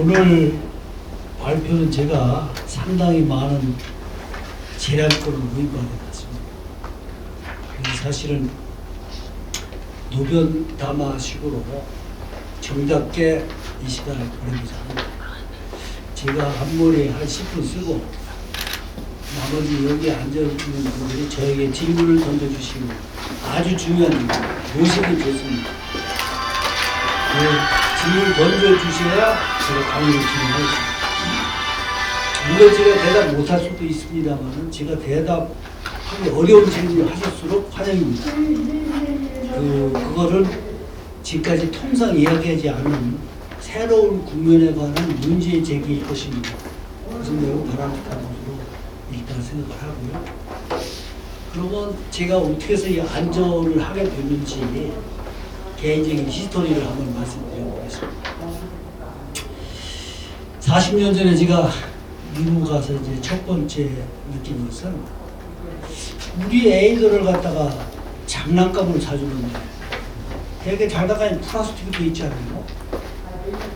오늘 발표는 제가 상당히 많은 재량권을 구입하게 됐습니다. 사실은 노변담화식으로 정답게 이 시간을 보내고자 합니다. 제가 한 머리에 한 10분 쓰고 나머지 여기 앉아있는 분들이 저에게 질문을 던져주시고 아주 중요한 모시기 좋습니다. 질문을 던져주셔야 제가 강의를 진행할 수 있습니다. 물론 제가 대답 못할 수도 있습니다만 제가 대답하기 어려운 질문을 하실수록 환영입니다. 그거를 지금까지 통상 이야기하지 않은 새로운 국면에 관한 문제 제기일 것입니다. 그래서 매우 바람직한 것으로 일단 생각을 하고요. 그러면 제가 어떻게 해서 이 안전을 하게 됐는지 개인적인 히스토리를 한번 말씀드려보겠습니다. 40년 전에 제가 미국 가서 이제 첫 번째 느낀 것은 우리 애들을 갖다가 장난감을 사주는데 되게 장난감이 플라스틱으로 있지 않나요?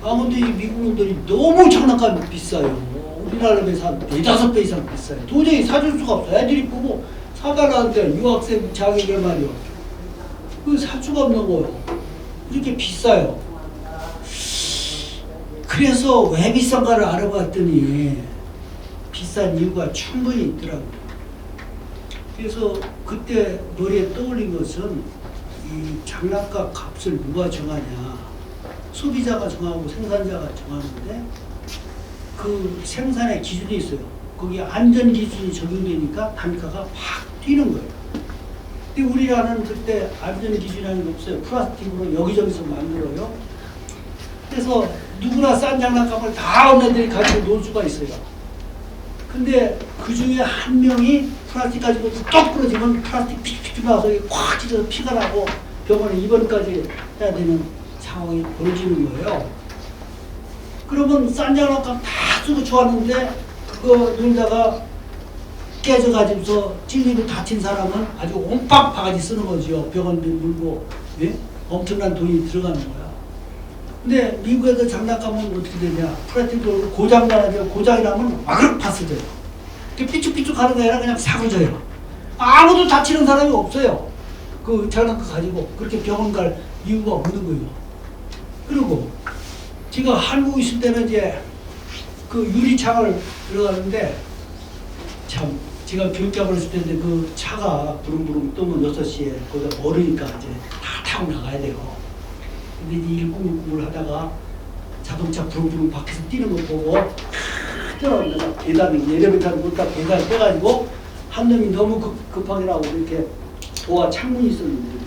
근데 이 미국 놈들이 너무 장난감이 비싸요. 우리나라에 비해서 한 4~5배 이상 비싸요. 도저히 사줄 수가 없어요. 애들이 보고 사달라는데 유학생 자격에 말이요. 그 살 수가 없는 거예요. 이렇게 비싸요. 그래서 왜 비싼가를 알아봤더니 비싼 이유가 충분히 있더라고요. 그래서 그때 머리에 떠올린 것은 이 장난감 값을 누가 정하냐. 소비자가 정하고 생산자가 정하는데 그 생산의 기준이 있어요. 거기에 안전 기준이 적용되니까 단가가 확 뛰는 거예요. 근데 우리나라는 그때 안전 기준이라는 게 없어요. 플라스틱으로 여기저기서 만들어요. 그래서 누구나 싼 장난감을 다 어른들이 가지고 놀 수가 있어요. 근데 그 중에 한 명이 플라스틱 가지고 똑 부러지면 플라스틱 픽픽 나와서 콱 찢어서 피가 나고 병원에 입원까지 해야 되는 상황이 벌어지는 거예요. 그러면 싼 장난감 다 쓰고 좋았는데 그거 놀다가 깨져가지고서 찔리고 다친 사람은 아주 온빵 바가지 쓰는 거죠. 병원비 물고 엄청난 돈이 들어가는 거야. 근데 미국에서 장난감은 어떻게 되냐? 플라스틱으로 고장나죠. 고장이라면 와그럭 파스져요. 삐쭉삐쭉 하는 게 아니라 그냥 사고져요. 아무도 다치는 사람이 없어요. 그 장난감 가지고 그렇게 병원 갈 이유가 없는 거예요. 그리고 제가 한국에 있을 때는 이제 그 유리창을 들어가는데 참 제가 교육장을 했을 때인데 그 차가 부릉부릉 뜨면 6시에 거기다 멀으니까 이제 다 타고 나가야 돼요. 근데 이제 1060을 하다가 자동차 부릉부릉 밖에서 뛰는 거 보고 뛰어나가다가 계단을 엘리베이터를 못 타고 계단을 빼가지고 한 놈이 너무 급하게 나오고 이렇게 보아 창문이 있었는데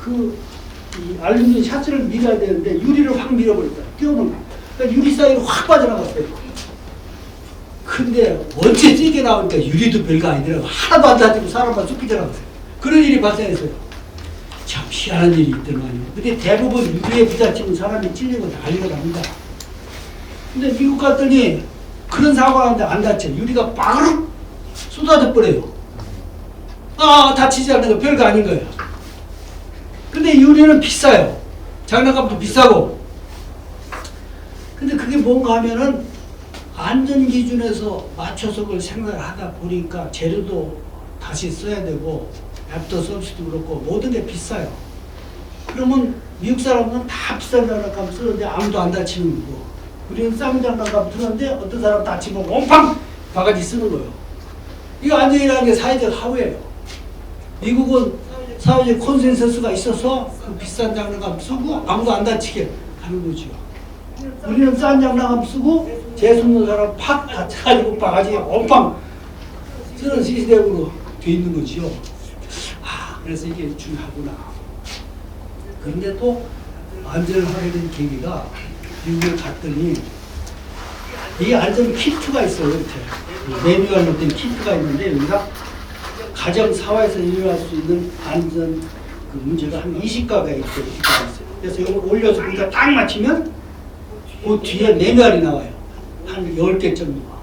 이 알루미늄 샤츠를 밀어야 되는데 유리를 확 밀어버렸다. 뛰어오는 그러니까 유리 사이로 확 빠져나갔어요. 근데 원체 뛰게 나오니까 유리도 별거 아니더라고. 하나도 안 다치고 사람만 쑥 삐져나갔어요. 그런 일이 발생했어요. 참 희한한 일이 있더만요. 근데 대부분 유리에 부딪히면 사람이 찔리고 난리가 납니다. 근데 미국 갔더니 그런 사고가 나는데 안 다쳐. 유리가 빠르륵 쏟아져 버려요. 다치지 않는 거 별거 아닌 거예요. 근데 유리는 비싸요. 장난감도 비싸고. 근데 그게 뭔가 하면은 안전 기준에서 맞춰서 그걸 생각을 하다 보니까 재료도 다시 써야 되고 애프터 서비스도 그렇고 모든 게 비싸요. 그러면 미국 사람은 다 비싼 장난감 쓰는데 아무도 안 다치는 거고 우리는 싼 장난감 쓰는데 어떤 사람 다치면 옴팡 바가지 쓰는 거예요. 이거 안전이라는 게 사회적 합의예요. 미국은 사회적 콘센서스가 있어서 그 비싼 장난감 쓰고 아무도 안 다치게 하는 거죠. 우리는 싼 장난감 쓰고 재수없는 사람 팍 다쳐가지고 바가지에 엄빵 쓰는 시스템으로 돼 있는 거죠. 그래서 이게 중요하구나. 그런데 또 안전을 하게 된 계기가 미국에 갔더니 이 안전 키트가 있어요. 이렇게 매뉴얼 넣은 키트가 있는데 여기가 가정 사회에서 일어날 수 있는 안전 그 문제가 한 20가지가 있어요. 그래서 이걸 올려서 우리가 딱 맞추면 그 뒤에 매뉴얼이 나와요. 한 10개 정도가.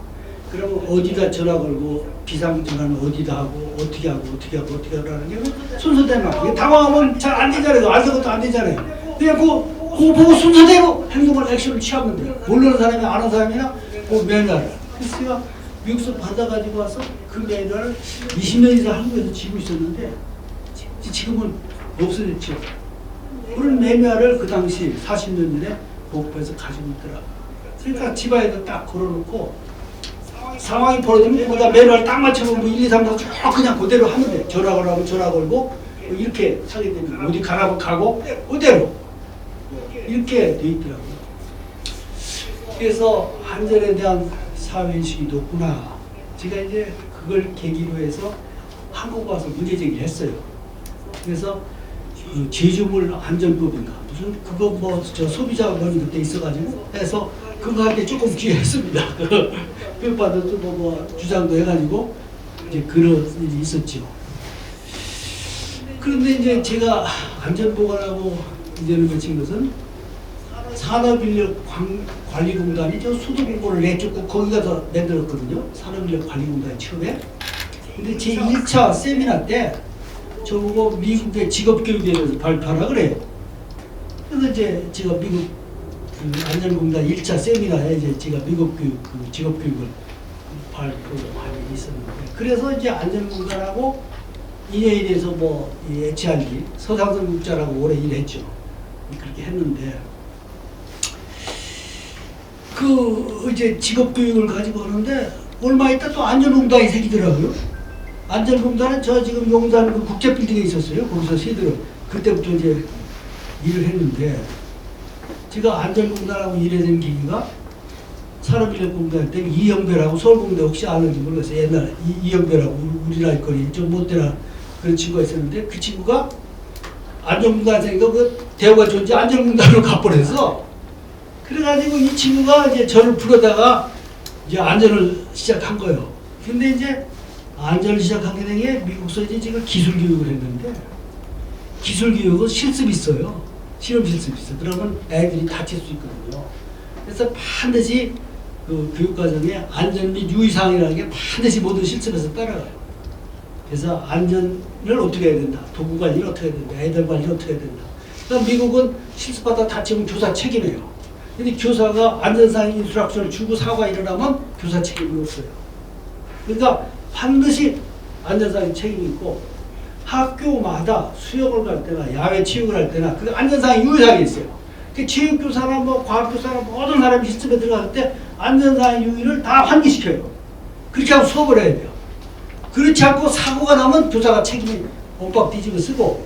그러면 어디다 전화 걸고 비상전화는 어디다 하고 어떻게 하라는 게 순서대로 나와요. 당황하면 잘 안 되잖아요. 안 되는 것도 안 되잖아요. 근데 그 그거 보고 순서대로 행동을 액션을 취하면 돼요. 모르는 사람이 아는 사람이나 그 매뉴얼을. 그래서 제가 미국에서 받아가지고 와서 그 매뉴얼을 20년 이상 한국에서 지고 있었는데 지금은 없어졌죠. 그런 매뉴얼을 그 당시 40년 전에 목포에서 가지고 있더라고요. 그러니까 집안에다 딱 걸어놓고 상황이 벌어지면 거기다 매뉴얼 딱 맞춰보면 1, 2, 3, 4 쭉 그냥 그대로 하면 돼. 전화 걸라면 전화 걸고 이렇게 하게 되면 어디 가라고 가고 그대로 이렇게 돼 있더라고요. 그래서 안전에 대한 사회인식이 높구나. 제가 이제 그걸 계기로 해서 한국 와서 문제제기를 했어요. 그래서 그 제조물 안전법인가 무슨 그거 뭐 저 소비자원이 그때 있어가지고 해서 그거 할 때 조금 기회했습니다. 교육받아도 뭐 주장도 해가지고 이제 그런 일이 있었죠. 그런데 이제 제가 안전보관하고 이제는 거친 것은 산업인력관리공단이 저 수도공고를 내쫓고 거기가 더 만들었거든요. 산업인력관리공단이 처음에. 근데 제 1차 세미나 때 저보고 미국의 직업교육에 대해서 발표하라 그래요. 그래서 이제 제가 미국 그 안전공단 1차 세미나에 이제 제가 미국 교육, 그 직업교육을 발표하게 있었는데 그래서 이제 안전공단하고 인연이 돼서 뭐 HRD 서상선 국장하고 오래 일했죠. 그렇게 했는데 그 이제 직업교육을 가지고 하는데 얼마 있다 또 안전공단이 생기더라고요. 안전공단은 저 지금 용산 그 국제빌딩에 있었어요. 거기서 새들은 그때부터 이제 일을 했는데 제가 안전공단하고 일해야 되는 계기가 산업인력공단 때 이영배라고 서울공대 혹시 아는지 모르겠어요. 옛날에 이영배라고 우리 나이 거리 좀 못되나 그런 친구가 있었는데 그 친구가 안전공단생이가 그 대우가 좋은지 안전공단으로 가버려서 그래가지고 이 친구가 이제 저를 부르다가 이제 안전을 시작한 거예요. 근데 이제 안전을 시작하게 된 게 미국에서 이제 제가 기술교육을 했는데 기술교육은 실습이 있어요. 실험 실습이 있어요. 그러면 애들이 다칠 수 있거든요. 그래서 반드시 그 교육과정에 안전 및 유의사항이라는 게 반드시 모든 실습에서 따라가요. 그래서 안전을 어떻게 해야 된다. 도구 관리를 어떻게 해야 된다. 애들 관리를 어떻게 해야 된다. 그러니까 미국은 실습하다 다치면 교사 책임이에요. 근데 교사가 안전상 인스트럭션을 주고 사고가 일어나면 교사 책임이 없어요. 그러니까 반드시 안전상 책임이 있고 학교마다 수영을 갈 때나 야외 체육을 할 때나 그 안전상 유의사항이 있어요. 그 체육교사나 뭐 과학교사나 모든 사람이 실습에 들어갈 때 안전상 유의를 다 환기시켜요. 그렇게 하고 수업을 해야 돼요. 그렇지 않고 사고가 나면 교사가 책임이 몸박 뒤집어 쓰고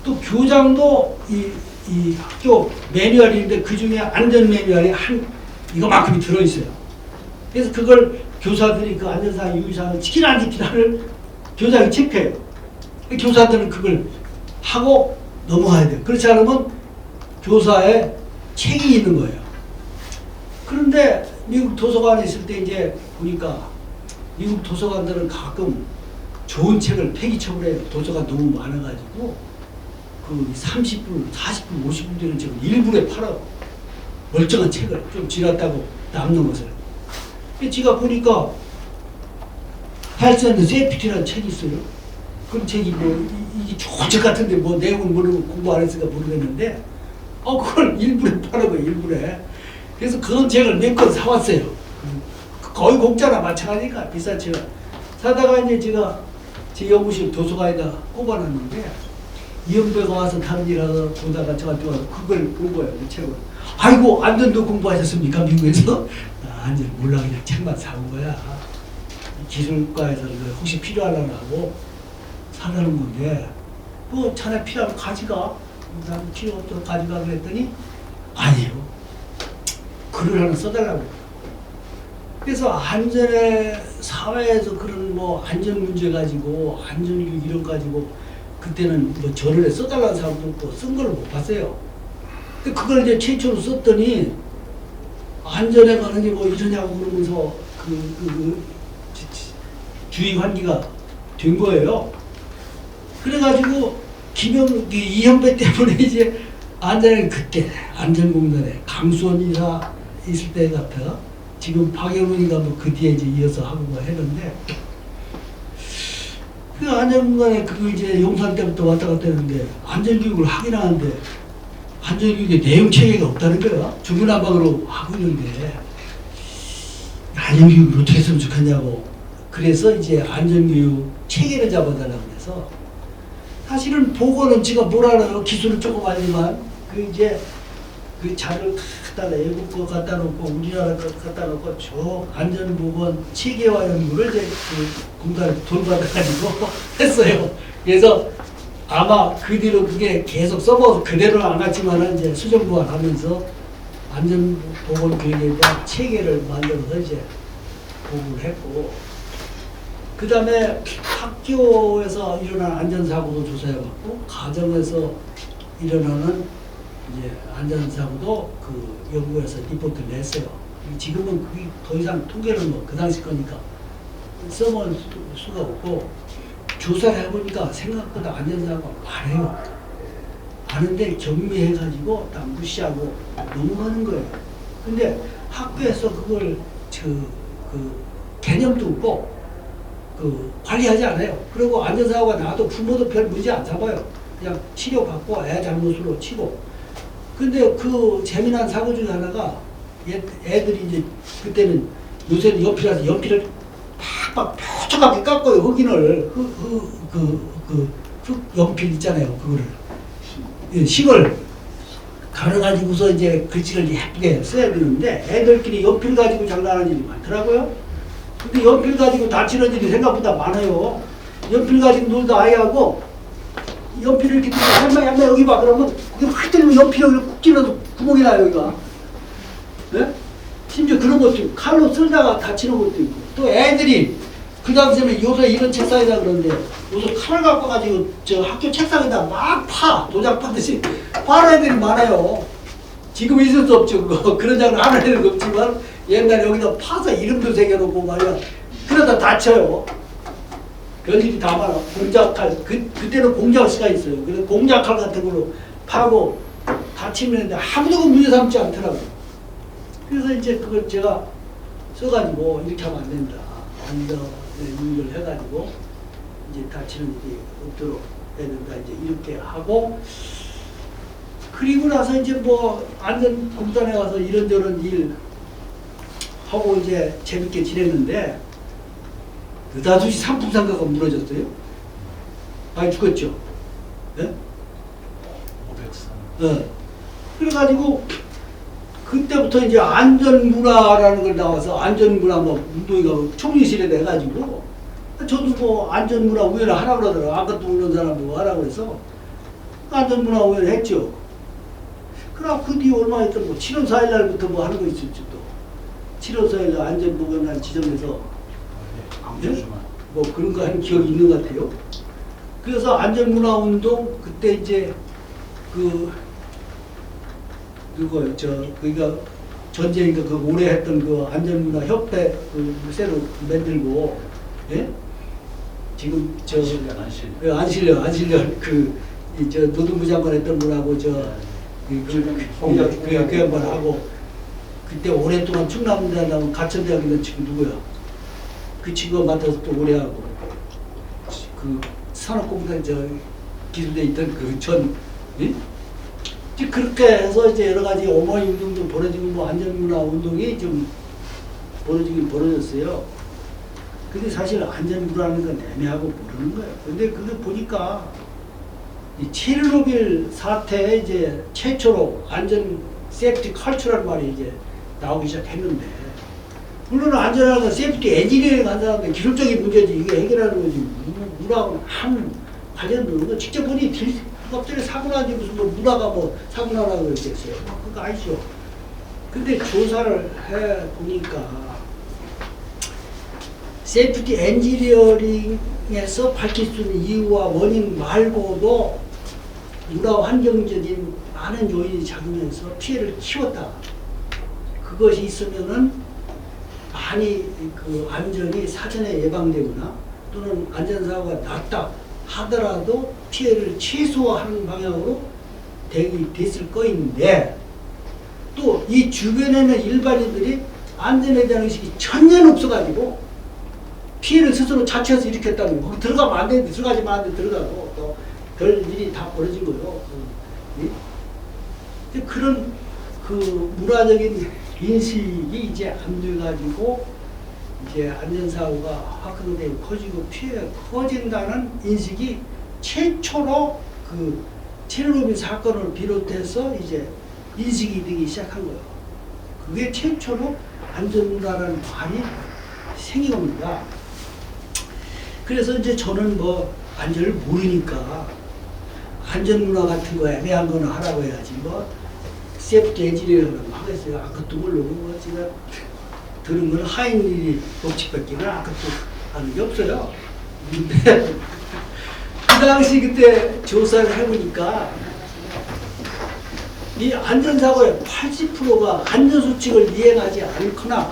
또 교장도 이 학교 매뉴얼인데 그 중에 안전 매뉴얼이 한 이거만큼이 들어있어요. 그래서 그걸 교사들이 그 안전상 유의사항을 지키나 안 지키나를 교장이 체크해요. 교사들은 그걸 하고 넘어가야 돼요. 그렇지 않으면 교사의 책임이 있는 거예요. 그런데 미국 도서관에 있을 때 이제 보니까 미국 도서관들은 가끔 좋은 책을 폐기 처분해요. 도서관 너무 많아가지고 그 30불, 40불, 50불 되는 책을 일부러 팔아요. 멀쩡한 책을 좀 지났다고 남는 것을. 제가 보니까 헬스 앤드 세이프티라는 책이 있어요. 그런 책이 뭐 이게 좋은 책 같은데 뭐 내용을 모르고 공부 안 했으니까 모르겠는데 그걸 일부러 파는 거예요. 일부러. 그래서 그런 책을 몇 권 사왔어요. 거의 공짜나 마찬가지니까 비싼 책을 사다가 이제 제가 제 연구실 도서관에다 꼽아놨는데 이영배가 와서 다른 일 하다 보다가 저한테 와서 그걸 본 거예요. 그 책을. 아이고 안전도 공부하셨습니까 미국에서? 안전 몰라 그냥 책만 사온 거야. 기술과에서 혹시 필요하려나 하고 사다는 건데 뭐 차라리 필요하면 가져가. 난 필요 없어서 가져가 그랬더니 아니에요. 글을 하나 써달라고. 그래서 안전에 사회에서 그런 뭐 안전 문제 가지고 안전교육 이런 가지고 그때는 뭐 전원에 써달라는 사람도 없고 쓴 걸 못 봤어요. 근데 그걸 이제 최초로 썼더니 안전에 관한 게 뭐 이러냐고 그러면서 주의 환기가 된 거예요. 그래가지고 이현배 때문에 이제 안전에 그때 안전공단에 강수원 이사 있을 때 같아. 지금 박영훈이가 뭐 그 뒤에 이제 이어서 하고 했는데 그 안전공단에 그거 이제 용산 때부터 왔다 갔다 했는데 안전교육을 하긴 하는데 안전교육에 내용 체계가 없다는 거야. 중구난방으로 하고 있는데 안전교육을 어떻게 했으면 좋겠냐고. 그래서 이제 안전교육 체계를 잡아달라고 해서 사실은 보고는 제가 뭘 알아요. 기술은 조금 알지만 그 이제 그 자료를 갖다가 외국 거 갖다 놓고 우리나라 거 갖다 놓고 저 안전보건 체계화 연구를 이제 그 공단에 돈 받아가지고 했어요. 그래서 아마 그 뒤로 그게 계속 써봐서 그대로는 안 갔지만은 이제 수정 보완하면서 안전보건 교육에 대한 체계를 만들어서 이제 보고를 했고, 그 다음에 학교에서 일어나는 안전사고도 조사해봤고, 가정에서 일어나는 이제 안전사고도 그 연구에서 리포트를 냈어요. 지금은 그게 더 이상 통계는 뭐 그 당시 거니까 써볼 수가 없고, 조사를 해보니까 생각보다 안전사고가 많아요. 많은데 경미해가지고 다 무시하고 넘어가는 거예요. 근데 학교에서 그걸 그 개념도 없고 관리하지 않아요. 그리고 안전사고가 나도 부모도 별 문제 안 잡아요. 그냥 치료받고 애 잘못으로 치고. 근데 그 재미난 사고 중에 하나가 애들이 이제 그때는 요새는 연필이라서 연필을 팍팍 뾰족하게 깎고요. 흑인을 흑 연필 있잖아요. 그거를 식을 갈아가지고서 이제 글씨를 예쁘게 써야 되는데 애들끼리 연필 가지고 장난하는 일이 많더라고요. 근데 연필 가지고 다치는 일이 생각보다 많아요. 연필 가지고 놀다 아이하고 연필을 이렇게 할머니 여기 봐 그러면 그게 확 들리면 연필이 여기 쿡 찔러서 구멍이 나요 여기가. 네? 심지어 그런 것도 있고 칼로 쓸다가 다치는 것도 있고 또 애들이 그 당시에는 요새 이런 책상이다 그러는데 요새 칼을 갖고 가지고 저 학교 책상에다 막 파 도장 파듯이 파는 애들이 많아요. 지금 있을 수 없죠 그거. 그런 장을 안 하는 애는 없지만 옛날에 여기다 파서 이름도 새겨놓고 말이야. 그러다 다쳐요. 별일이 다 많아. 공작칼 그때는 공작시가 있어요. 그래서 공작칼 같은 걸로 파고 다치면 아무도 문제 삼지 않더라고요. 그래서 이제 그걸 제가 써가지고 이렇게 하면 안 된다. 안전 유의를 해가지고 이제 다치는 일이 없도록 해야 된다. 이제 이렇게 하고 그리고 나서 이제 뭐 안전공단에 가서 이런저런 일 하고 이제 재밌게 지냈는데 느닷없이 상품상가가 무너졌어요. 많이 죽었죠. 네? 503. 네. 그래가지고 그때부터 이제 안전문화라는 걸 나와서 안전문화 뭐 운동이가 총리실에 해가지고 저도 뭐 안전문화 우회를 하라고 그러더라고요. 아까도 모르는 사람도 하라고 해서 안전문화 우회를 했죠. 그럼 그 뒤에 얼마 있던 뭐 7월 4일 날부터 뭐 하는 거 있었죠 또. 7월 4일 날 안전보건날 지정해서 네? 뭐 그런 거 하는 기억이 있는 것 같아요. 그래서 안전문화운동 그때 이제 그니까 전쟁이니까 그 오래 했던 그 안전문화협회 그 새로 만들고 예? 지금 안실련 저 노동부 장관 했던 분하고 그 양반하고 그때 오랫동안 충남대학교 가천대학교 있는 친구 누구야? 그 친구가 맡아서 또 오래 하고 그 산업공단 기술대 있던 예? 그렇게 해서 이제 여러 가지 어머니 운동도 벌어지고 뭐 안전문화 운동이 좀 벌어졌어요. 근데 사실 안전문화라는 건 애매하고 모르는 거예요. 근데 그거 보니까 이 체르노빌 사태에 이제 최초로 안전 세프티 컬처라는 말이 이제 나오기 시작했는데, 물론 안전하는 건 세프티 엔지니어링 한다는 게 기술적인 문제지 이게 해결하는 거지 문화하고는 아무 관련도 없는 거. 직접 보니 갑자기 사고 나지 무슨 뭐 문화가 뭐 사고 나라고 그랬겠어요. 그거 아니죠. 근데 조사를 해 보니까 세이프티 엔지니어링에서 밝힐 수 있는 이유와 원인 말고도 문화 환경적인 많은 요인이 작용해서 피해를 키웠다. 그것이 있으면은 많이 그 안전이 사전에 예방되거나 또는 안전사고가 났다 하더라도 피해를 최소화하는 방향으로 됐을 거인데, 또 이 주변에는 일반인들이 안전에 대한 의식이 전혀 없어가지고 피해를 스스로 자체해서 일으켰다는 거. 거기 들어가면 안 되는데 들어가지만 안 돼 들어가고 또 별 일이 다 벌어진 거예요. 근데 그런 그 문화적인 인식이 이제 안 돼가지고 이제 안전사고가 확산되고 커지고 피해가 커진다는 인식이 최초로 그 체르노빌 사건을 비롯해서 이제 인식이 되기 시작한 거예요. 그게 최초로 안전문화라는 말이 생긴 겁니다. 그래서 이제 저는 뭐 안전을 모르니까 안전문화 같은 거 애매한 거는 하라고 해야지 뭐 세프티 에지리라고 하겠어요. 아무것도 모르고 뭐 제가 들은 건 하인일이 녹취밖에는 아무것도 하는 게 없어요. 근데 그 당시 그때 조사를 해보니까 이 안전사고의 80%가 안전수칙을 이행하지 않거나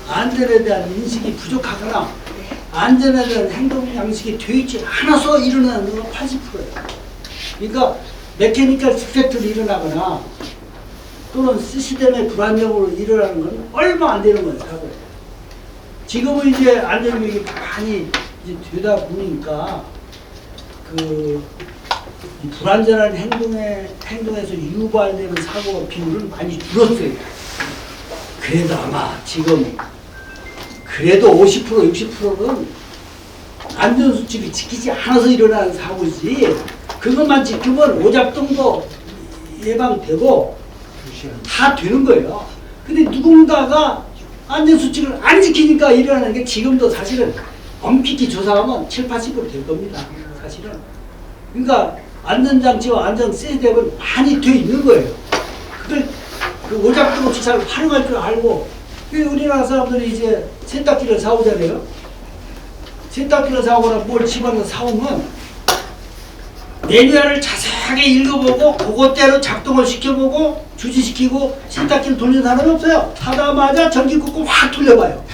안전에 대한 인식이 부족하거나 안전에 대한 행동 양식이 되어 있지 않아서 일어나는 건 80%예요. 그러니까 메케니컬 디펙트로 일어나거나 또는 시스템의 불안정으로 일어나는 건 얼마 안 되는 거예요, 사고에. 지금은 이제 안전교육이 많이 이제 되다 보니까 그 불안전한 행동에서 유발되는 사고 비율은 많이 줄었어요. 그래도 아마 지금 그래도 50% 60%는 안전수칙을 지키지 않아서 일어나는 사고지 그것만 지키면 오작동도 예방되고 다 되는 거예요. 근데 누군가가 안전수칙을 안 지키니까 일어나는 게 지금도 사실은 엄격히 조사하면 7, 80%될 겁니다. 사실은. 그러니까 안전장치와 안전 시스템은 많이 돼 있는 거예요. 그걸 그 오작동 없이 잘 활용할 줄 알고 우리나라 사람들이 이제 세탁기를 사오잖아요. 세탁기를 사오거나 뭘 집안에 사오면 매뉴얼을 자세하게 읽어보고 그것대로 작동을 시켜보고 주지시키고 세탁기를 돌리는 사람이 없어요. 사다마자 전기 꽂고 확 돌려봐요.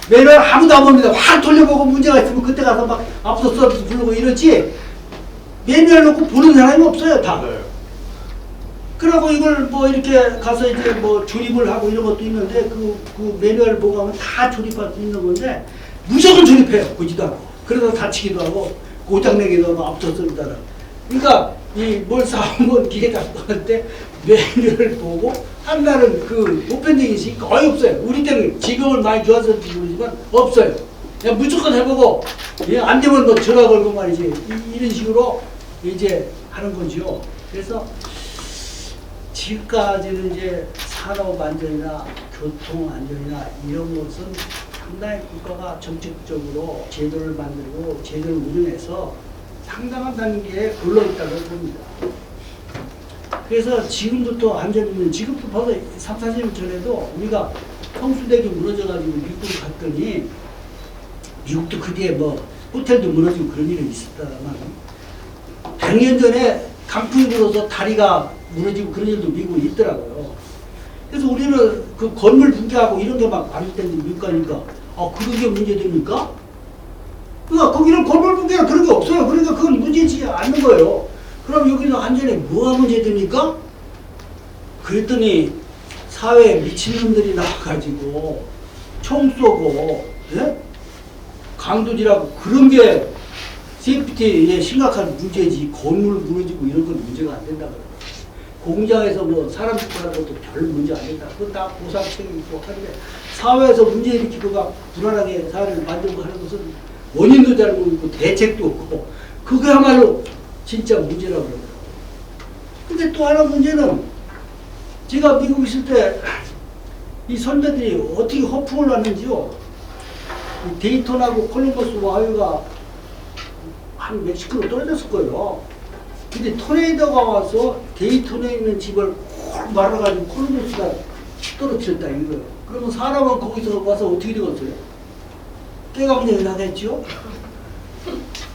매뉴얼 아무도 안 봅니다. 확 돌려보고 문제가 있으면 그때 가서 막 앞서 서비스 부르고 이러지 매뉴얼 놓고 보는 사람이 없어요. 다. 그러고 이걸 뭐 이렇게 가서 이제 뭐 조립을 하고 이런 것도 있는데 그 매뉴얼 보고 하면 다 조립할 수 있는 건데 무조건 조립해요. 보지도 않고. 그래서 다치기도 하고 고장내기도 하고 앞서서는 따라. 그러니까 이 뭘 사오면 기계 갖고 갈 때 매뉴얼을 보고 한다는 그 보편적인 인식이 거의 없어요. 우리 때는 지금은 많이 좋아졌는지 모르지만 없어요. 그냥 무조건 해보고 안 되면 뭐 전화 걸고 말이지 이런 식으로 이제 하는 거죠. 그래서 지금까지는 이제 산업 안전이나 교통 안전이나 이런 것은 상당히 국가가 정책적으로 제도를 만들고 제도를 운영해서 상당한 단계에 올라있다고 봅니다. 그래서 지금부터 안전은 지금부터 벌써 3, 40년 전에도 우리가 성수대교 무너져가지고 미국을 갔더니 미국도 그 뒤에 뭐 호텔도 무너지고 그런 일은 있었다만 100년 전에 강풍이 불어서 다리가 무너지고 그런 일도 미국에 있더라고요. 그래서 우리는 그 건물 붕괴하고 이런 게 막 많을 텐데 미국 가니까 그게 문제됩니까? 그러니까 거기는 건물 붕괴나 그런 게 없어요. 그러니까 그건 문제지 않는 거예요. 그럼 여기는 안전에 뭐가 문제됩니까? 그랬더니 사회에 미친놈들이 나와가지고 총 쏘고 예? 강도질하고 그런 게 세이프티에 심각한 문제지 건물 무너지고 이런 건 문제가 안 된다 그래요. 공장에서 뭐 사람 죽고 하는 것도 별 문제 안 된다. 그건 다 보상 책임이고 하는데 사회에서 문제 일으키고 막 불안하게 사회를 만들고 하는 것은 원인도 잘 모르고 대책도 없고 그거야말로 진짜 문제라고 그러더라고요. 근데 또 하나 문제는 제가 미국 있을 때 이 선배들이 어떻게 허풍을 났는지요. 데이톤하고 콜럼버스 와이어가 한 몇십 킬로 떨어졌을 거예요. 근데 토네이도가 와서 데이톤에 있는 집을 콕 말아가지고 콜럼버스가 떨어뜨렸다 이거예요. 그러면 사람은 거기서 와서 어떻게 되겠어요? 깨감정이 나겠죠?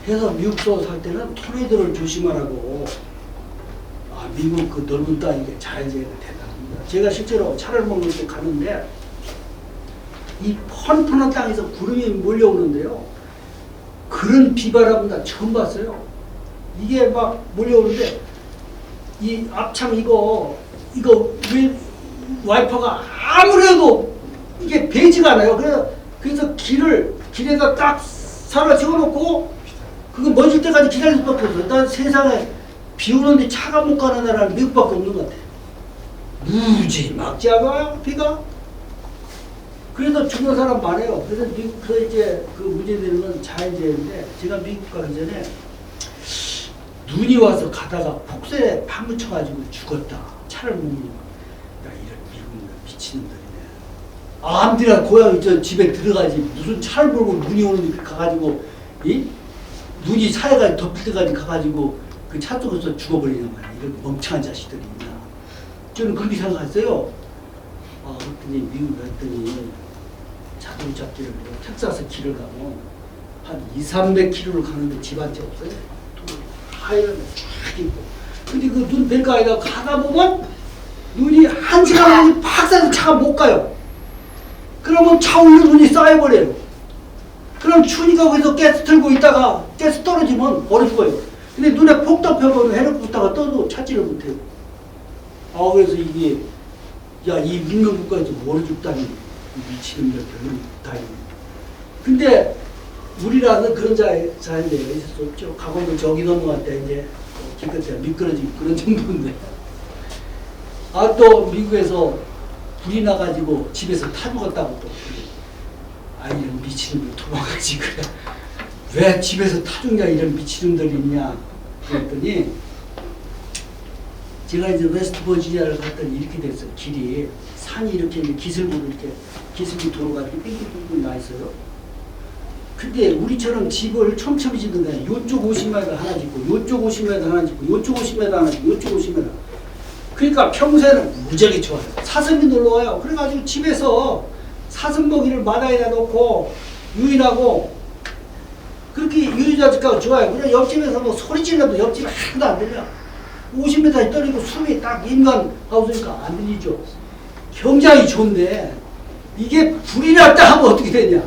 그래서 미국서 살 때는 토네이도를 조심하라고 미국 그 넓은 땅이게 자연재해가 대단합니다. 제가 실제로 차를 먹는 데 가는데 이 펀펀한 땅에서 구름이 몰려오는데요. 그런 비바람은 나 처음 봤어요. 이게 막 몰려오는데 이 앞창 이거 왜 와이퍼가 아무래도 이게 배지가 않아요. 그래서 길에다 딱 사로 세워놓고 그거 멎을 때까지 기다릴 수밖에 없어요. 난 세상에 비 오는데 차가 못 가는 나라는 미국밖에 없는 것 같아요. 무지막지하고 비가. 그래서 죽는 사람 많아요. 그래서 미국에서 이제 그 문제되는 건 자연재해인데, 제가 미국 가기 전에 눈이 와서 가다가 폭설에 파묻혀가지고 죽었다. 차를 못 몰고. 야, 이런 미국은 미친놈들이네. 암들아 고향 저 집에 들어가지. 무슨 차를 몰고 눈이 오는데 가가지고, 이? 눈이 차에가 덮일 때까지 가가지고 그 차 속에서 죽어버리는 거야. 이런 멍청한 자식들이 있나. 저는 그렇게 생각했어요. 그랬더니 미국 갔더니 자동차 길을, 텍사스 길을 가면 한 200~300km를 가는데 집 한 채 없어요. 하얀 쫙 있고. 근데 그 눈 벨가에다 가다 보면 눈이 1시간 안에 팍 쌓여서 차가 못 가요. 그러면 차 위에 눈이 쌓여버려요. 그럼 추우니까 거기서 가스 들고 있다가 가스 떨어지면 얼어 죽어요. 근데 눈에 폭 덮여버리면 해놓고 있다가 떠도 찾지를 못해요. 그래서 이게, 야, 이 문명국가에서 얼어 죽다니, 미치는 몇 별로 다행이네. 근데 우리라는 그런 자연재해가 있을 수 없죠. 과거에도 저기 넘어갈 때 이제 기껏해야 미끄러지고 그런 정도인데. 또 미국에서 불이 나가지고 집에서 타 죽었다고 또. 이런 미친놈들 도망가지 그래. 왜 집에서 타 죽냐 이런 미친놈들이 있냐. 그랬더니 제가 이제 웨스트 버지니아를 갔더니 이렇게 됐어요. 길이 산이 이렇게 기슭으로 이렇게 기슭이 도로가 이렇게 뺑뺑뺑뺑 나 있어요. 근데 우리처럼 집을 촘촘히 짓는 게 요쪽 50m 하나 짓고 요쪽 50m 하나 짓고 요쪽 50m 하나 짓고 요쪽 50m. 그러니까 평소에는 무지하게 좋아요. 사슴이 놀러와요. 그래가지고 집에서 사슴 먹이를 마당에다 놓고 유인하고 그렇게 유유자적하고 좋아요. 그냥 옆집에서 뭐 소리 질러도 옆집에 하나도 안 들려. 50m 떨리고 숨이 딱 인간 하우스니까 안 들리죠. 굉장히 좋은데 이게 불이 났다 하면 어떻게 되냐.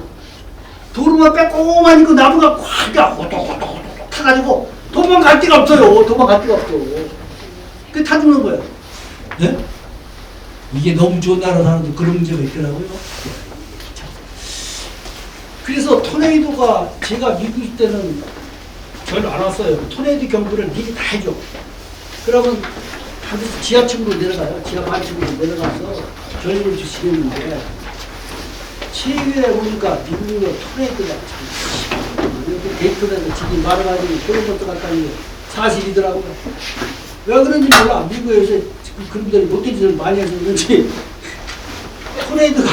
도로만 빼꼼만 있고 나무가 꽉 호독호독 타가지고 도망갈 데가 없어요. 도망갈 데가 없어. 그게 타 죽는 거예요. 네? 이게 너무 좋은 나라 사람도 그런 문제가 있더라고요. 그래서 토네이도가 제가 미국 있을 때는 별 안 왔어요. 토네이도 경보를 미리 다 해줘. 그러면 반드시 지하층으로 내려가요. 지하 반층으로 내려가서 전율을 주시겠는데 최근에 보니까 미국의 토네이도가 참 이렇게 데이터에서 지금 말해가지고 그런 것도 같다는 게 사실이더라고요. 왜 그런지 몰라. 미국에 요새 그분들이 못된 짓을 많이 해서 그런지 토네이도가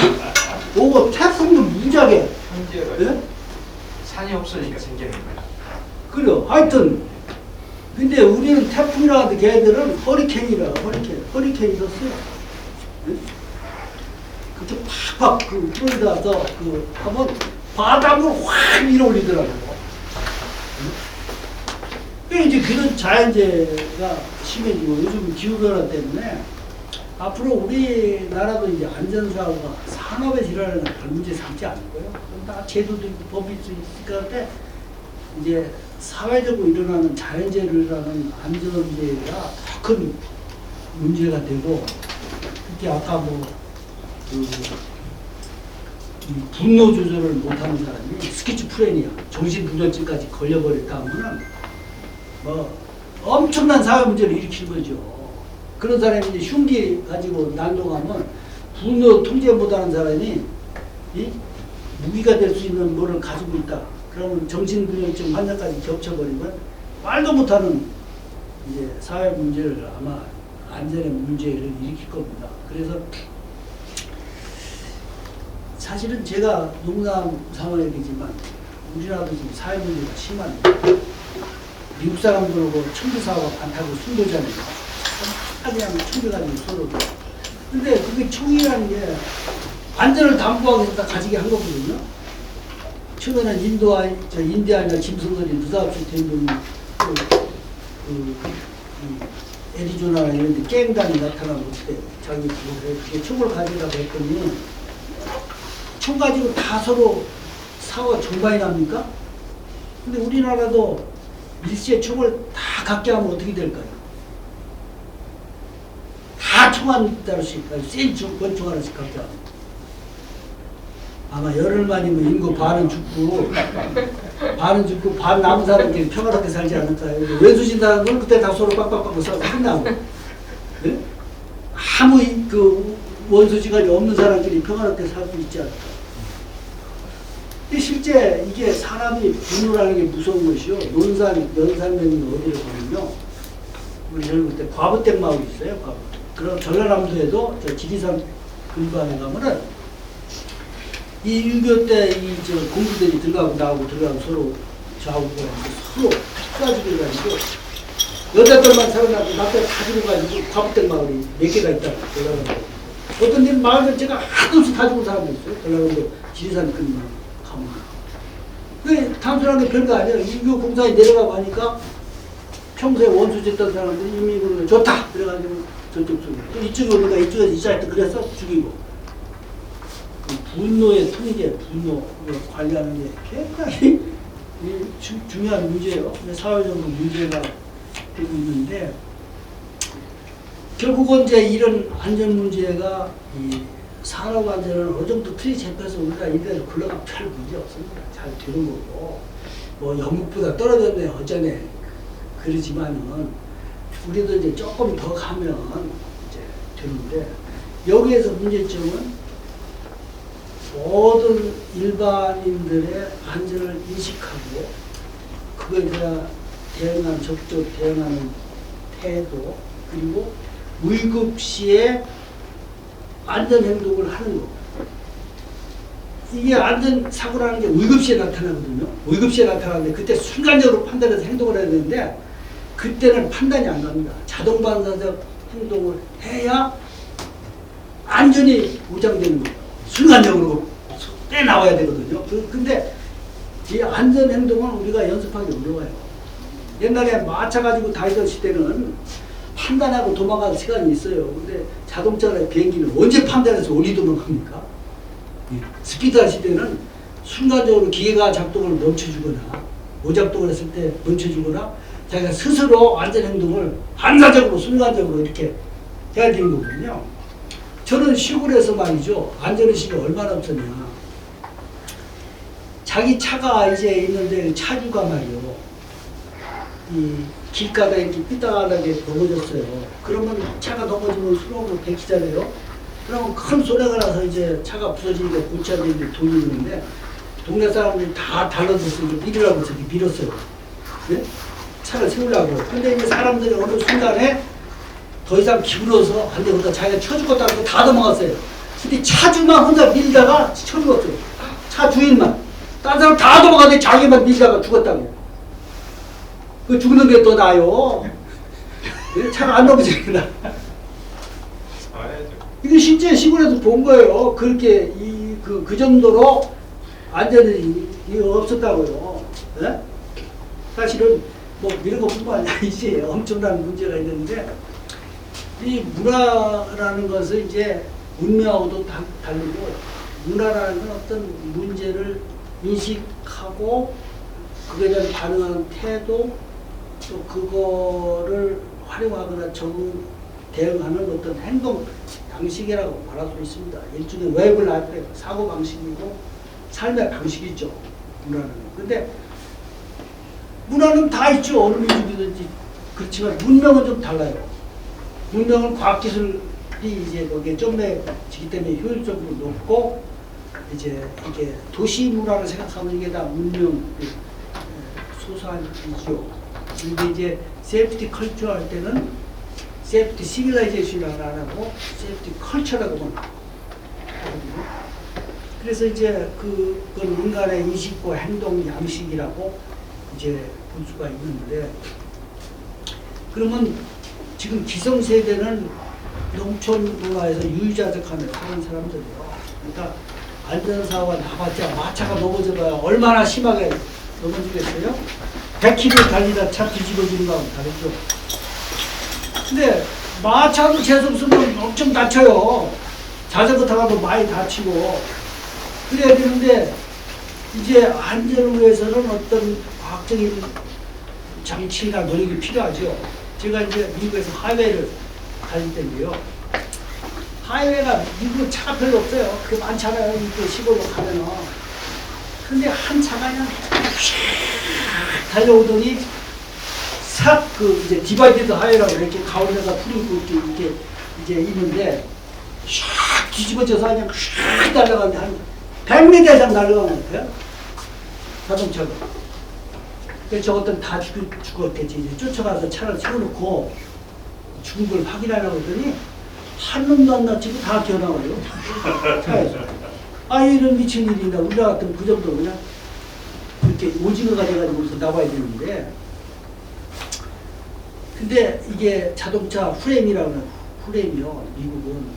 오고 태풍도 무지하게 예? 산이 없으니까 생기는 거야. 그래요. 하여튼 근데 우리는 태풍이라 하는데 걔들은 허리케인이라 허리케인이 떴어요. 예? 그렇게 팍팍 그 플로리다에서 그 하면 바닥으로 확 밀어올리더라고요. 이제 그런 자연재해가 심해지고 요즘 기후변화 때문에 앞으로 우리나라도 이제 안전사고가 산업에서 일어나는 별 문제 삼지 않을 거예요. 다 제도도 있고 법이 있을 것 같아. 이제 사회적으로 일어나는 자연재해를 일어나는 안전재해가 더 큰 문제가 되고, 특히 아까 분노 조절을 못하는 사람이 스키즈프레니아, 정신분열증까지 걸려버렸다 하면은 엄청난 사회 문제를 일으킬 거죠. 그런 사람이 이제 흉기 가지고 난동하면 분노 통제 못하는 사람이 무기가 될 수 있는 뭐를 가지고 있다. 그러면 정신분열증 환자까지 겹쳐버리면 말도 못하는 이제 사회 문제를 아마 안전의 문제를 일으킬 겁니다. 그래서 사실은 제가 농담 상황이지만 우리나라도 지금 사회 문제가 심합니다. 미국 사람들하고 총기사고가 많다고 숨보잖아요. 그냥 총기가지고 서로. 근데 그게 총이라는 게 안전을 담보하기 위해서 다 가지게 한 거거든요. 최근에 인디아나 짐승들이 느닷없이 된 분이 애리조나나 이런 데 갱단이 나타나고 그때 자기 그게 총을 가져다가 했더니 총 가지고 다 서로 사고가 종반이 납니까? 근데 우리나라도 일시에 총을 다 갖게 하면 어떻게 될까요? 다 총 한 자루씩, 센 권총 하나씩 갖게 하면. 아마 열흘만이면 인구 반은 죽고 반 남은 사람들이 평화롭게 살지 않을까요? 왼수진다는 건 그때 다 서로 빡빡빡 싸우고 끝나고 네? 아무 그 원수지간이 없는 사람들이 평화롭게 살고 있지 않을까. 근데 실제 이게 사람이 분노라는 게 무서운 것이요. 연산면이 어디를 가면요. 우리 여기 그때 과부댁 마을이 있어요. 과부. 그럼 전라남도에도 저 지리산 근방에 가면은 이 6.25 때 이 저 공주들이 들어가고 나오고 서로 좌우고 서로 쏟아지게 가지고 여자들만 살아나고 남자들 다 죽어가지고 과부댁 마을이 몇 개가 있다고 전라남도. 어떤 데 마을은 제가 한없이 다 죽은 사람도 있어요. 전라남도 지리산 근방 가면. 그 단순한 게 별거 아니에요. 6.25 공사에 내려가고 하니까 평소에 원수졌던 사람들이 인민군을 좋다! 그래가지고 저쪽 쪽에. 또 이쪽에 오니까 이쪽에서 이자한테 그래서 죽이고. 분노의 통제, 분노 관리하는 게 굉장히 중요한 문제예요. 사회적으로 문제가 되고 있는데, 결국은 이제 이런 안전 문제가 이 산업 안전을 어느 정도 틀이 잡혀서 우리가 이대로 굴러가면 별 문제 없습니다. 잘 되는 거고, 뭐 영국보다 떨어졌네, 어쩌네. 그러지만은, 우리도 이제 조금 더 가면 이제 되는데, 여기에서 문제점은 모든 일반인들의 안전을 인식하고, 그거에 대응한 적극 대응하는 태도, 그리고 위급 시에 안전 행동을 하는 거. 이게 안전 사고라는 게 위급 시에 나타나거든요. 위급 시에 나타나는데 그때 순간적으로 판단해서 행동을 해야 되는데 그때는 판단이 안 갑니다. 자동 반사적 행동을 해야 안전이 보장되는 거예요. 순간적으로 빼나와야 되거든요. 근데 이 안전 행동은 우리가 연습하기 어려워요. 옛날에 마차 가지고 다니던 시대는 판단하고 도망가는 시간이 있어요. 근데 자동차나 비행기는 언제 판단해서 어디 도망갑니까? 스피드한 시대는 순간적으로 기계가 작동을 멈춰주거나 오작동을 했을 때 멈춰주거나 자기가 스스로 안전행동을 반사적으로 순간적으로 이렇게 해야 되는 거거든요. 저는 시골에서 말이죠. 안전의식이 얼마나 없었냐. 자기 차가 이제 있는데 차주가 말이요. 이 길가에 이렇게 삐딱하게 넘어졌어요. 그러면 차가 넘어지면 수동으로 베키잖아요. 그러면 큰 소리가 나서 이제 차가 부서지니까 고치하고 이제 돌리는데 동네 사람들이 다 달라져서 이제 밀으라고 해서 밀었어요. 네? 차를 세우려고. 근데 이제 사람들이 어느 순간에 더 이상 기울어서 안 되고 자기가 쳐줄 것도 아니고 다 넘어갔어요. 근데 차주만 혼자 밀다가 쳐죽었어요. 차 주인만. 다른 사람 다 넘어가는데 자기만 밀다가 죽었다고. 그 죽는 게 더 나아요. 차가 안 넘어집니다. 이게 실제 시골에서 본 거예요. 그렇게 그 정도로 안전이 없었다고요. 네? 사실은 뭐 이런 것뿐만 아니라 이제 엄청난 문제가 있는데 이 문화라는 것은 이제 문명하고도 다르고 문화라는 건 어떤 문제를 인식하고 그거에 대한 반응하는 태도 또 그거를 활용하거나 대응하는 어떤 행동 방식이라고 말할 수 있습니다. 일종의 웨이블 라이프의 사고 방식이고 삶의 방식이죠. 문화는. 근데 문화는 다 있죠. 어느 민족이든지. 그렇지만 문명은 좀 달라요. 문명은 과학기술이 이제 거기에 점매지기 때문에 효율적으로 높고 이제 이게 도시 문화를 생각하면 이게 다 문명 소소한 일이죠. 근데 이제 세이프티 컬처 할 때는 세이프티 시빌라이제이션이라고 안 하고 세이프티 컬처라고만 하거든요. 그래서 이제 그건 인간의 인식과 행동 양식이라고 이제 볼 수가 있는데 그러면 지금 기성세대는 농촌 문화에서 유유자적하는 그런 사람들이요. 그러니까 안전사고가 나봤자 마차가 넘어져봐야 얼마나 심하게 넘어지겠어요? 100km 달리다 차 뒤집어지는 거하고 다르죠. 근데 마차도 재수없으면 엄청 다쳐요. 자전거 타가도 많이 다치고 그래야 되는데 이제 안전을 위해서는 어떤 과학적인 장치나 노력이 필요하죠. 제가 이제 미국에서 하이웨이를 달릴 때인데요. 하이웨이가 미국 차가 별로 없어요. 그게 많잖아요. 그 시골로 가면은. 근데 한 차가 그냥 휙 달려오더니 싹 그 이제 디바이디드 하이웨이라고 이렇게 가운데가 풀이고 이렇게 이제 있는데 샥 뒤집어져서 그냥 샥 날아가는데 한 100m 이상 날아간 것 같아요. 자동차가. 그래서 저것들은 다 죽었겠지. 이제 쫓아가서 차를 세워놓고 죽은 걸 확인하려고 했더니 한 놈도 안 다치고 다 기어나와요. 차에서. 아, 이런 미친 일이나 우리나라 같으면 그 정도 그냥 그렇게 오징어가 돼가지고서 나와야 되는데. 근데 이게 자동차 프레임이라고 하는 프레임이요. 미국은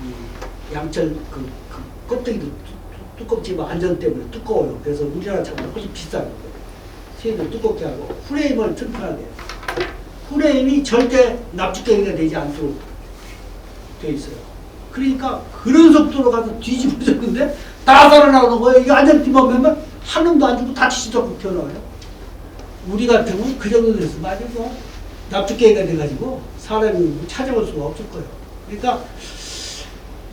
이 양철 그 껍데기도 두껍지만 안전 때문에 두꺼워요. 그래서 우리나라 차보다 훨씬 비싸요. 세도 두껍게 하고 프레임을 튼튼하게. 프레임이 절대 납축경이가 되지 않도록 돼 있어요. 그러니까 그런 속도로 가서 뒤집어졌는데 다 살아나오는 거예요. 이거 안전띠만 매면 한 놈도 안 죽고 다치지도 않고 튀어나와요. 우리 같으면 그 정도 됐으면 아주 뭐 납축경이가 돼가지고 사람이 찾아볼 수가 없을 거예요. 그러니까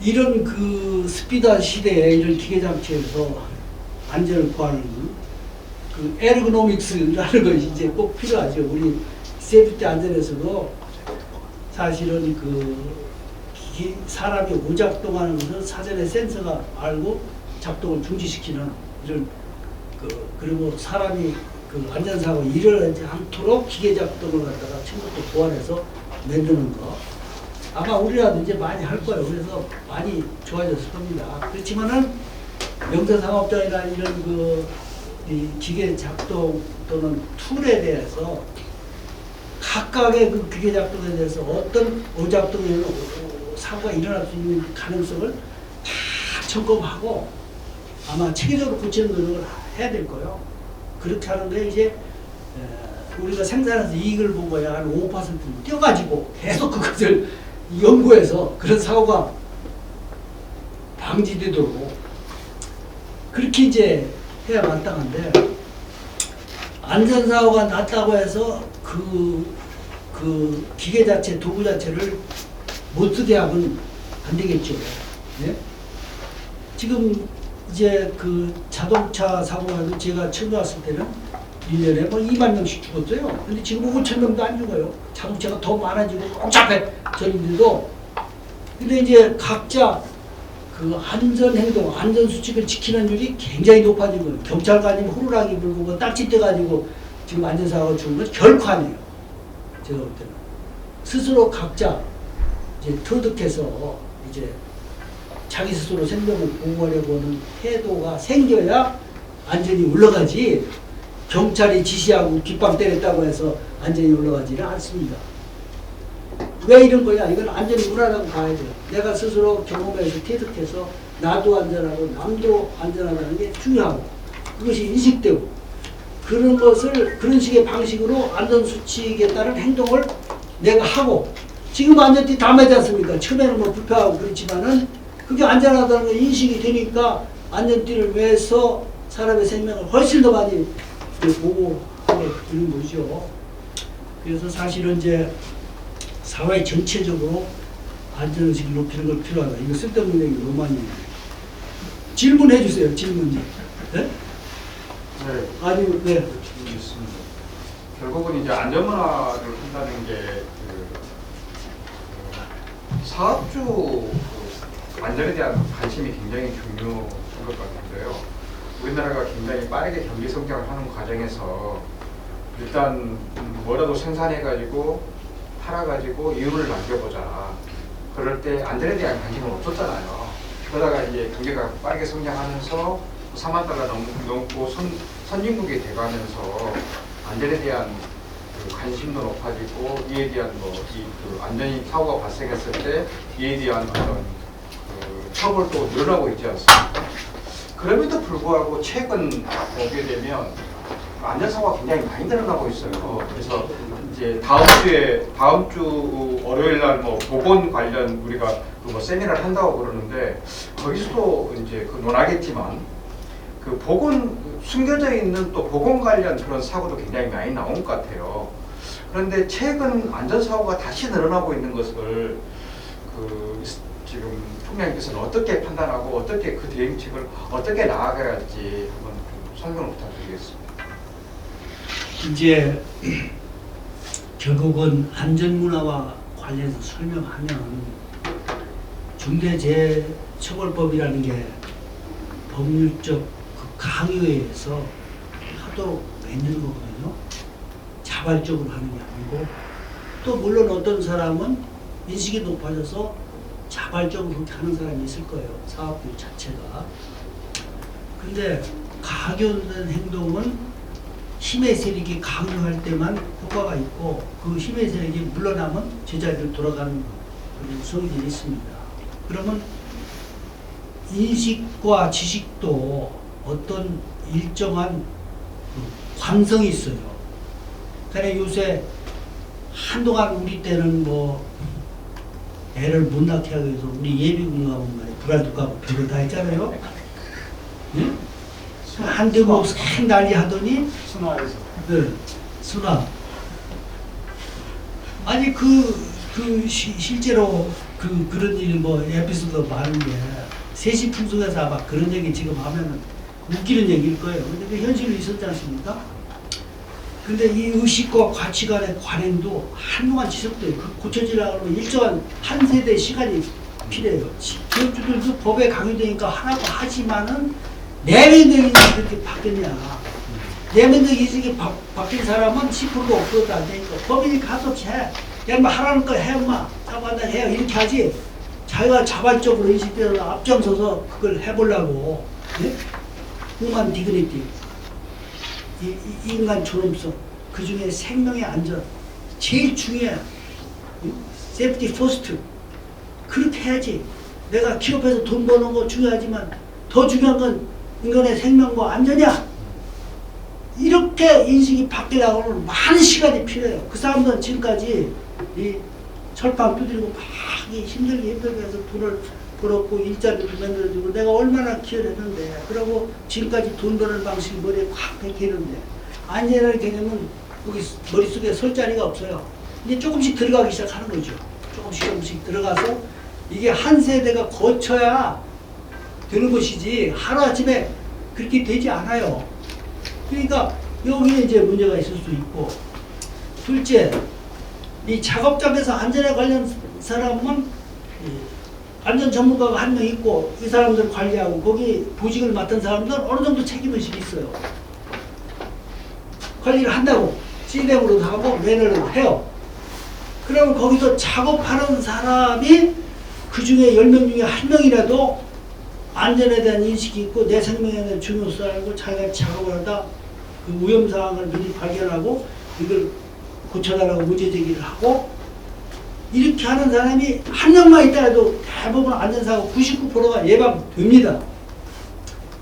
이런 그 스피드한 시대에 이런 기계장치에서 안전을 구하는 그 에르고노믹스라는 것이 이제 꼭 필요하죠. 우리 세프티 안전에서도 사실은 그 사람이 오작동하는 것은 사전에 센서가 알고 작동을 중지시키는 이런 그리고 사람이 그 안전사고 일어나지 않도록 기계 작동을 갖다가 처음부터 보완해서 만드는 거. 아마 우리라도 이제 많이 할 거예요. 그래서 많이 좋아졌을 겁니다. 그렇지만은 명사상업장이나 이런 이 기계 작동 또는 툴에 대해서 각각의 그 기계 작동에 대해서 어떤 오작동에 사고가 일어날 수 있는 가능성을 다 점검하고 아마 체계적으로 고치는 노력을 해야 될 거예요. 그렇게 하는데 이제 우리가 생산해서 이익을 보고야 한 5%는 떼어가지고 계속 그것을 연구해서 그런 사고가 방지되도록 그렇게 이제 해야 마땅한데 안전사고가 났다고 해서 그 기계 자체, 도구 자체를 못 쓰게 하면 안 되겠죠. 네? 지금 이제 그 자동차 사고가 제가 처음 왔을 때는 1년에 뭐 2만 명씩 죽었어요. 근데 지금 5천 명도 안 죽어요. 자동차가 더 많아지고 복잡해 저희들도. 근데 이제 각자 그 안전행동, 안전수칙을 지키는 율이 굉장히 높아진 거예요. 경찰관이 호루라기 불고 뭐 딱지 떼가지고 지금 안전사고가 죽은 건 결코 아니에요. 제가 볼 때는. 스스로 각자 이제 터득해서 이제 자기 스스로 생명을 보호하려고 하는 태도가 생겨야 안전이 올라가지 경찰이 지시하고 깃방 때렸다고 해서 안전이 올라가지는 않습니다. 왜 이런 거야? 이건 안전이 문화라고 봐야 돼요. 내가 스스로 경험해서 터득해서 나도 안전하고 남도 안전하다는 게 중요하고 그것이 인식되고 그런 것을 그런 식의 방식으로 안전수칙에 따른 행동을 내가 하고 지금 안전띠 다 매지 않습니까? 처음에는 뭐 불편하고 그렇지만은 그게 안전하다는 게 인식이 되니까 안전띠를 매서 사람의 생명을 훨씬 더 많이 보호하게 되는 거죠. 그래서 사실은 이제 사회 전체적으로 안전의식을 높이는 걸 필요하다. 이거 쓸데없는 얘기 너무 많이 해요. 질문해 주세요. 질문이. 네? 네. 아니, 네. 질문이 있습니다. 결국은 이제 안전문화를 한다는 게 사업주 안전에 대한 관심이 굉장히 중요한 것 같은데요. 우리나라가 굉장히 빠르게 경기 성장을 하는 과정에서 일단 뭐라도 생산해가지고 팔아가지고 이윤을 남겨보자. 그럴 때 안전에 대한 관심은 없었잖아요. 그러다가 이제 경기가 빠르게 성장하면서 4만 달러 넘고 선진국이 돼가면서 안전에 대한 그 관심도 높아지고 이에 대한 그 안전이 사고가 발생했을 때 이에 대한 어떤 그 처벌도 늘어나고 있지 않습니까? 그럼에도 불구하고 최근 보게 되면 안전사고가 굉장히 많이 늘어나고 있어요. 그래서 이제 다음 주 월요일 날 뭐 보건 관련 우리가 그 세미나를 한다고 그러는데 거기서도 이제 그 논하겠지만 그 보건 숨겨져 있는 또 보건 관련 그런 사고도 굉장히 많이 나온 것 같아요. 그런데 최근 안전사고가 다시 늘어나고 있는 것을 그 지금 총장님께서는 어떻게 판단하고 어떻게 그 대응책을 어떻게 나아가야 할지 한번 좀 설명을 부탁드리겠습니다. 이제 결국은 안전문화와 관련해서 설명하면 중대재해처벌법이라는 게 법률적 그 강요에 의해서 하도록 만든 거거든요. 자발적으로 하는 게 아니고, 또 물론 어떤 사람은 인식이 높아져서 자발적으로 그렇게 하는 사람이 있을 거예요. 사업부 자체가. 근데 강요된 행동은 힘의 세력이 강요할 때만 효과가 있고, 그 힘의 세력이 물러나면 제자리로 돌아가는 그런 성질이 있습니다. 그러면 인식과 지식도 어떤 일정한 관성이 있어요. 그러니까 요새 한동안 우리 때는 뭐 애를 못 낳게 하기 위해서 우리 예비군 가면 말이야 불알도 까고 별거 다 했잖아요. 응? 한대고 생 난리 하더니 순화해서. 네, 순화. 아니 실제로 그런 일 뭐 에피소드 많은데 세시풍속에서 아마 그런 얘기 지금 하면은 웃기는 얘기일 거예요. 근데 그 현실로 있었지 않습니까? 근데 이 의식과 가치관의 관행도 한동안 지속돼요. 그 고쳐지려고 하면 일정한 한 세대 시간이 필요해요. 기업주들도 법에 강요되니까 하라고 하지만은 내면적인 인식이 그렇게 바뀌냐. 내면적 인식이 바뀐 사람은 10%도 5%도 안 되니까 법인이 가서 해. 야, 뭐 하라는 거 해, 엄마. 자발다 해요. 이렇게 하지. 자기가 자발적으로 인식되어서 앞장서서 그걸 해보려고. 네? human dignity. 인간 존엄성. 그 중에 생명의 안전. 제일 중요해. safety first. 그렇게 해야지. 내가 기업에서 돈 버는 거 중요하지만 더 중요한 건 인간의 생명과 안전이야. 이렇게 인식이 바뀌려고 하면 많은 시간이 필요해요. 그 사람들은 지금까지 이 철판 두드리고 막 힘들게 해서 돈을 벌었고 일자리를 만들어주고 내가 얼마나 기여를 했는데, 그러고 지금까지 돈 버는 방식이 머리에 꽉 박혀있는데 안전이라는 개념은 여기 머릿속에 설 자리가 없어요. 이제 조금씩 들어가기 시작하는 거죠. 조금씩 들어가서 이게 한 세대가 거쳐야 되는 것이지 하루아침에 그렇게 되지 않아요. 그러니까 여기에 이제 문제가 있을 수 있고, 둘째, 이 작업장에서 안전에 관련 사람은 안전 전문가가 한 명 있고 이 사람들 관리하고 거기 보직을 맡은 사람들 어느 정도 책임의식이 있어요. 관리를 한다고 시스템으로도 하고 매너로도 해요. 그러면 거기서 작업하는 사람이 그 중에 10명 중에 1명이라도 안전에 대한 인식이 있고 내 생명에 대한 중요성을 알고 자기가 작업을 하다 그 위험사항을 미리 발견하고 이걸 고쳐달라고 문제제기를 하고 이렇게 하는 사람이 1명만 있더라도 대부분 안전사고 99%가 예방됩니다.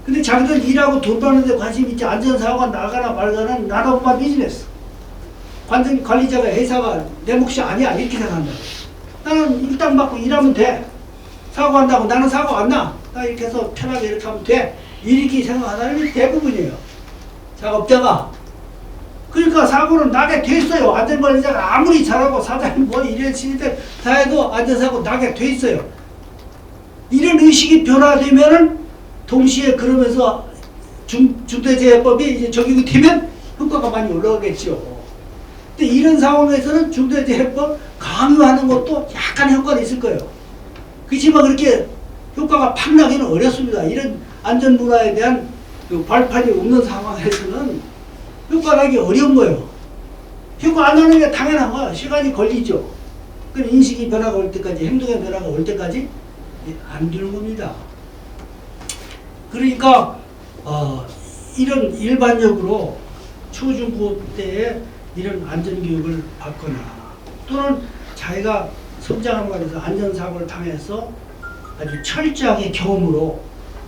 근데 자기들 일하고 돈 버는 데 관심 있지 안전사고가 나가나 말거나 나는 엄마 비즈니스. 관리자가 회사가 내 몫이 아니야 이렇게 생각한다. 나는 일당 받고 일하면 돼. 사고한다고 나는 사고 안 나. 나 이렇게 해서 편하게 이렇게 하면 돼. 이렇게 생각하는 사람이 대부분이에요. 작업자가. 그러니까 사고는 나게 돼 있어요. 안전관리자가 아무리 잘하고 사장님 뭐 이런 시대 다 해도 안전사고 나게 돼 있어요. 이런 의식이 변화되면은 동시에 그러면서 중대재해법이 이제 적용이 되면 효과가 많이 올라가겠죠. 근데 이런 상황에서는 중대재해법 강요하는 것도 약간 효과가 있을 거예요. 그렇지만 그렇게 효과가 팍 나기는 어렵습니다. 이런 안전문화에 대한 그 발판이 없는 상황에서는 효과 나기 어려운 거예요. 효과 안 나는 게 당연한 거야. 시간이 걸리죠. 그 인식이 변화가 올 때까지, 행동의 변화가 올 때까지 안 되는 겁니다. 그러니까 이런 일반적으로 초중고 때에 이런 안전교육을 받거나 또는 자기가 성장하는 과정에서 안전사고를 당해서 아주 철저하게 경험으로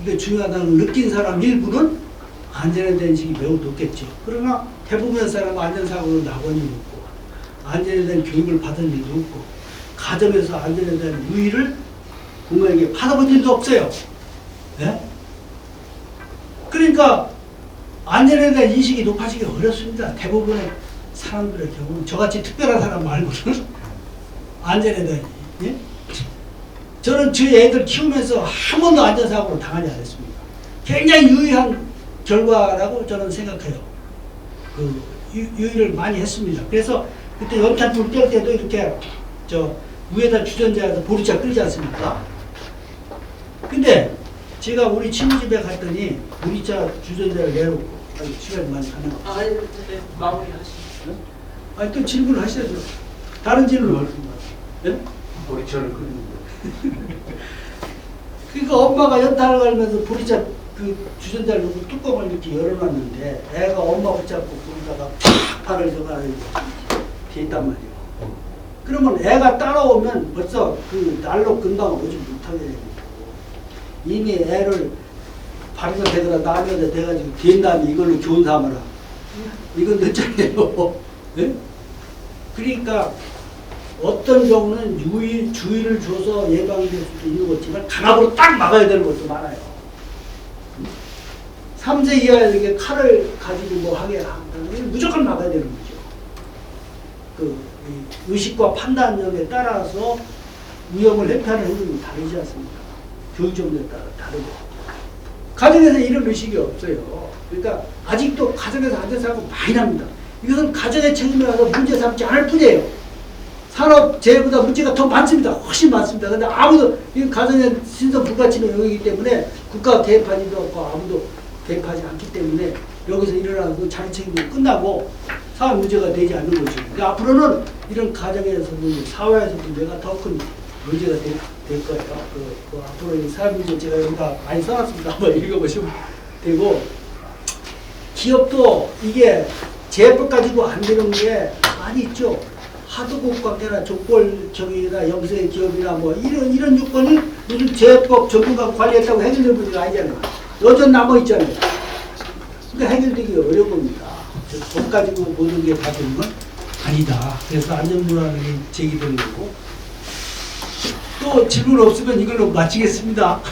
이게 중요하다는 걸 느낀 사람 일부는 안전에 대한 인식이 매우 높겠죠. 그러나 대부분의 사람은 안전사고로 낙원 일이 없고 안전에 대한 교육을 받은 일도 없고 가정에서 안전에 대한 유의를 부모에게 받아본 일도 없어요. 네? 그러니까 안전에 대한 인식이 높아지기 어렵습니다. 대부분의 사람들의 경우는 저같이 특별한 사람 말고는 안전에 대한 예? 저는 저희 애들 키우면서 한 번도 안전사고로 당하지 않았습니다. 굉장히 유의한 결과라고 저는 생각해요. 그 유의를 많이 했습니다. 그래서 그때 연탄불 뗄 때도 이렇게 저 위에다 주전자에서 보리차 끓이지 않습니까? 근데 제가 우리 친구 집에 갔더니 보리차 주전자를 내놓고 시간이 많이 가는 거. 아, 네, 마무리 하시죠. 아니 또 질문을 하셔야죠. 다른 질문. 네? 보리차를 끓이는데. 그러니까 엄마가 연탄을 갈면서 보리차 그 주전자를 놓고 뚜껑을 이렇게 열어놨는데 애가 엄마 붙잡고 거기다가 팍 팔을 저가지고 뒤있단 말이에요. 그러면 애가 따라오면 벌써 그 날로 금방 오지 못하게 되고 이미 애를 발에서 대거나 나면서 대가지고 뒤인 다음에 이걸로 교훈 삼아라. 이건 늦잖아요. 네? 그러니까 어떤 경우는 주의를 줘서 예방될 수도 있는 거지만 강압으로 딱 막아야 되는 것도 많아요. 3세 이하에게 칼을 가지고 뭐 하게 한다면 무조건 막아야 되는 거죠. 그 의식과 판단력에 따라서 위험을 회피하는 행동이 다르지 않습니까? 교육 정도에 따라 다르고. 가정에서 이런 의식이 없어요. 그러니까 아직도 가정에서 안전사고 많이 납니다. 이것은 가정의 책임이라서 문제 삼지 않을 뿐이에요. 산업재해보다 문제가 더 많습니다. 훨씬 많습니다. 근데 아무도, 이 가정의 신선 불가침의 영역이기 때문에 국가가 개입하지도 않고 아무도 개입하지 않기 때문에 여기서 일어나고 자기 책임이 끝나고 사회 문제가 되지 않는 거죠. 그러니까 앞으로는 이런 가정에서도 사회에서도 문제가 더 큰 문제가 될 거예요. 그 앞으로 이 사회 문제 제가 여기다 많이 써놨습니다. 한번 읽어보시면 되고, 기업도 이게 제법 가지고 안 되는 게 많이 있죠. 하도급 관계나 족벌적이나 영세 기업이나 뭐 이런 요건이 무슨 제법 전문가 관리했다고 해결될 문제가 아니잖아요. 여전 남아 있잖아요. 그러니까 해결되기 어려운 겁니다. 돈 가지고 모든 게 다 되는 건 아니다. 그래서 안전불안이 제기되는 거고. 또 질문 없으면 이걸로 마치겠습니다.